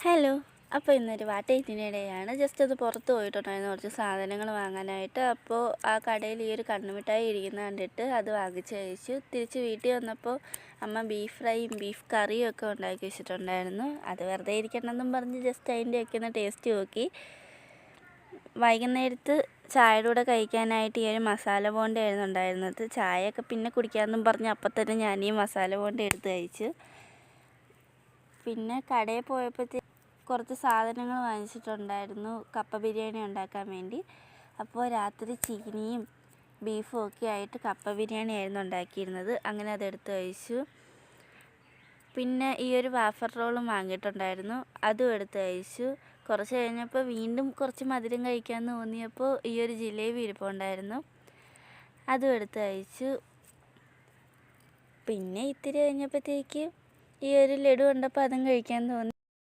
Hello. അപ്പോൾ ഇന്നൊരു വാട്ടയത്തിനിടെയാണ് just അത് പുറത്ത് പോയിട്ടുണ്ടായിരുന്നു കുറച്ച് സാധനങ്ങൾ വാങ്ങാനായിട്ട്. അപ്പോൾ ആ കടയിൽ ഈ ഒരു കണ്ണുമിഠായി ഇരിക്കുന്നത് കണ്ടിട്ട് അത് വാങ്ങിച്ച് കഴിച്ചു. തിരിച്ച് വീട്ടിൽ വന്നപ്പോൾ അമ്മ ബീഫ് ഫ്രൈയും ബീഫ് കറിയും ഒക്കെ ഉണ്ടാക്കി വെച്ചിട്ടുണ്ടായിരുന്നു. അത് വെറുതെ ഇരിക്കണമെന്നും പറഞ്ഞ് ജസ്റ്റ് അതിൻ്റെയൊക്കെ ഒന്ന് ടേസ്റ്റ് നോക്കി. വൈകുന്നേരത്ത് ചായയുടെ കൂടെ കഴിക്കാനായിട്ട് ഈ ഒരു മസാല ബോണ്ടയായിരുന്നു ഉണ്ടായിരുന്നത്. ചായയൊക്കെ പിന്നെ കുടിക്കാമെന്നും പറഞ്ഞ് അപ്പം തന്നെ ഞാൻ ഈ മസാല ബോണ്ട എടുത്ത് കഴിച്ചു. പിന്നെ കടയിൽ പോയപ്പോഴത്തേക്ക് കുറച്ച് സാധനങ്ങൾ വാങ്ങിച്ചിട്ടുണ്ടായിരുന്നു കപ്പ ബിരിയാണി ഉണ്ടാക്കാൻ വേണ്ടി. അപ്പോൾ രാത്രി ചീനിയും ബീഫും ഒക്കെ ആയിട്ട് കപ്പ ബിരിയാണി ആയിരുന്നു ഉണ്ടാക്കിയിരുന്നത്. അങ്ങനെ അതെടുത്ത് കഴിച്ചു. പിന്നെ ഈ ഒരു വാഫർ റോളും വാങ്ങിയിട്ടുണ്ടായിരുന്നു, അതും എടുത്ത് കഴിച്ചു. കുറച്ച് കഴിഞ്ഞപ്പോൾ വീണ്ടും കുറച്ച് മധുരം കഴിക്കാൻ തോന്നിയപ്പോൾ ഈ ഒരു ജിലേബി ഇരിപ്പുണ്ടായിരുന്നു, അതും എടുത്ത് കഴിച്ചു. പിന്നെ ഇത്തിരി കഴിഞ്ഞപ്പോഴത്തേക്ക് ഈ ഒരു ലഡു കണ്ടപ്പോൾ അതും കഴിക്കാൻ തോന്നി.